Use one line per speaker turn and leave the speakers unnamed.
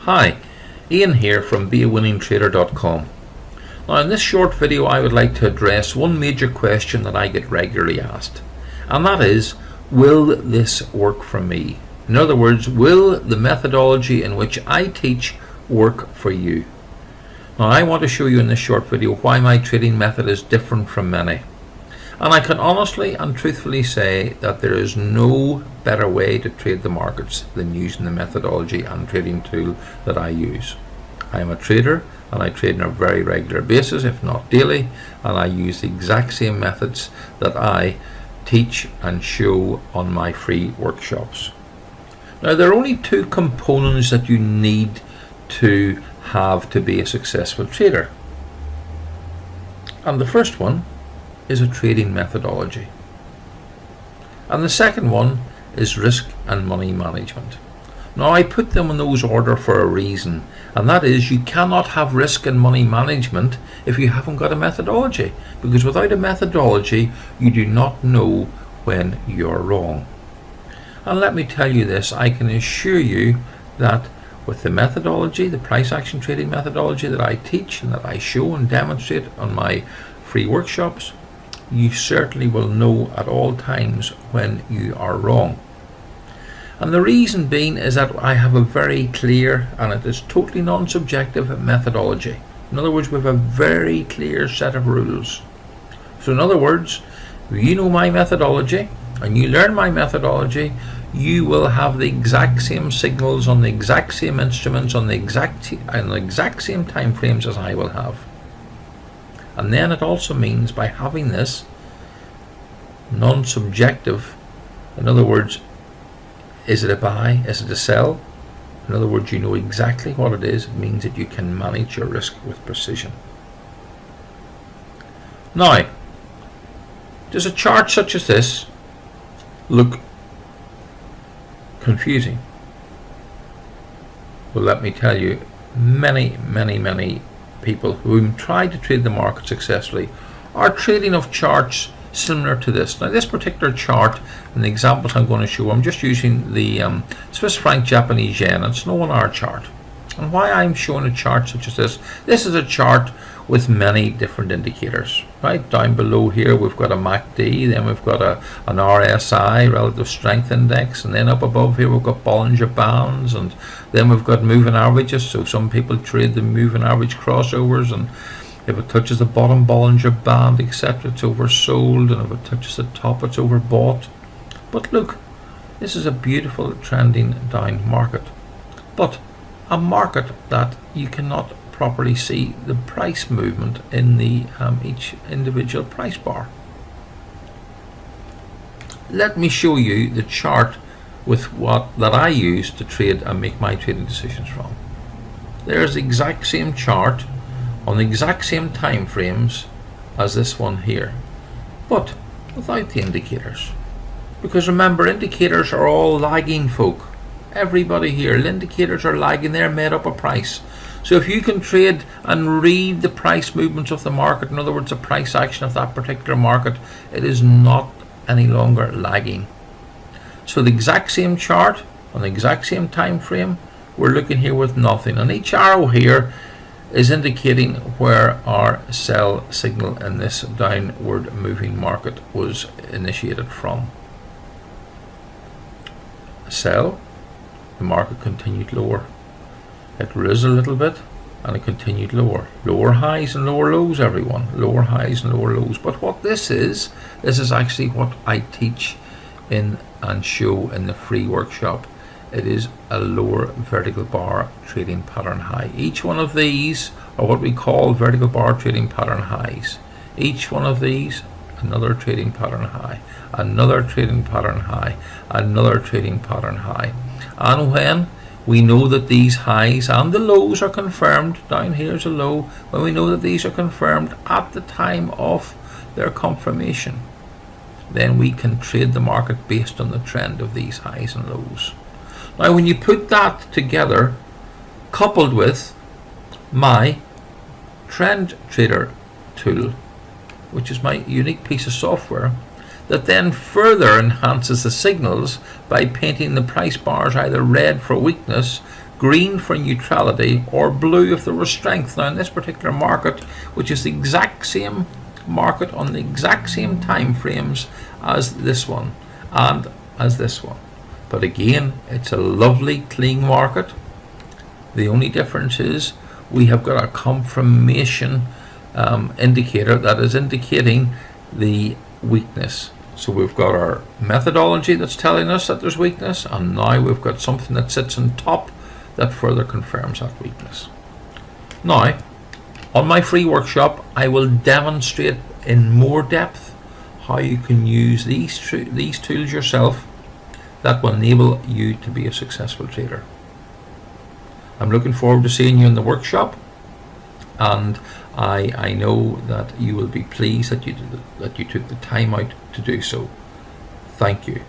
Hi, Ian here from BeAWinningTrader.com. Now in this short video I would like to address one major question that I get regularly asked, and that is, will this work for me? In other words, will the methodology in which I teach work for you? Now I want to show you in this short video why my trading method is different from many. And I can honestly and truthfully say that there is no better way to trade the markets than using the methodology and trading tool that I use. I am a trader and I trade on a very regular basis, if not daily, and I use the exact same methods that I teach and show on my free workshops. Now there are only two components that you need to have to be a successful trader. And the first one is a trading methodology, and the second one is risk and money management. Now I put them in those order for a reason, and that is you cannot have risk and money management if you haven't got a methodology, because without a methodology you do not know when you're wrong. And let me tell you this, I can assure you that with the methodology, the price action trading methodology that I teach and that I show and demonstrate on my free workshops, you certainly will know at all times when you are wrong. And the reason being is that I have a very clear, and it is totally non-subjective, methodology. In other words, we have a very clear set of rules. So in other words, if you know my methodology and you learn my methodology, you will have the exact same signals on the exact same instruments on the exact same time frames as I will have. And then it also means, by having this non-subjective, in other words, is it a buy, is it a sell? In other words, you know exactly what it is. It means that you can manage your risk with precision. Now, does a chart such as this look confusing? Well, let me tell you, many people who try to trade the market successfully are trading off charts similar to this. Now this particular chart and the examples I'm going to show, I'm just using the Swiss franc Japanese yen. It's no 1 hour chart. And why I'm showing a chart such as this is a chart with many different indicators. Right down below here we've got a MACD, then we've got an RSI, relative strength index, and then up above here we've got Bollinger Bands, and then we've got moving averages. So some people trade the moving average crossovers, and if it touches the bottom Bollinger Band, etc., it's oversold, and if it touches the top, it's overbought. But look, this is a beautiful trending down market, but a market that you cannot properly see the price movement in the each individual price bar. Let me show you the chart with that I use to trade and make my trading decisions from. There's the exact same chart on the exact same time frames as this one here, but without the indicators. Because remember, indicators are all lagging, folk. Everybody here, the indicators are lagging. They're made up of price. So if you can trade and read the price movements of the market, in other words the price action of that particular market, it is not any longer lagging. So the exact same chart on the exact same time frame, we're looking here with nothing, and each arrow here is indicating where our sell signal in this downward moving market was initiated from. Sell, the market continued lower. It rose a little bit and it continued lower. Lower highs and lower lows, everyone. Lower highs and lower lows. But what this is actually what I teach in and show in the free workshop. It is a lower vertical bar trading pattern high. Each one of these are what we call vertical bar trading pattern highs. Each one of these, another trading pattern high, another trading pattern high, another trading pattern high. And when we know that these highs and the lows are confirmed, down here's a low, when we know that these are confirmed at the time of their confirmation, then we can trade the market based on the trend of these highs and lows. Now when you put that together, coupled with my Trend Trader tool, which is my unique piece of software, that then further enhances the signals by painting the price bars either red for weakness, green for neutrality, or blue if there was strength. Now in this particular market, which is the exact same market on the exact same time frames as this one and as this one, but again it's a lovely clean market. The only difference is we have got a confirmation indicator that is indicating the weakness. So we've got our methodology that's telling us that there's weakness, and now we've got something that sits on top that further confirms that weakness. Now, on my free workshop, I will demonstrate in more depth how you can use these tools yourself that will enable you to be a successful trader. I'm looking forward to seeing you in the workshop, and I know that you will be pleased that you took the time out to do so. Thank you.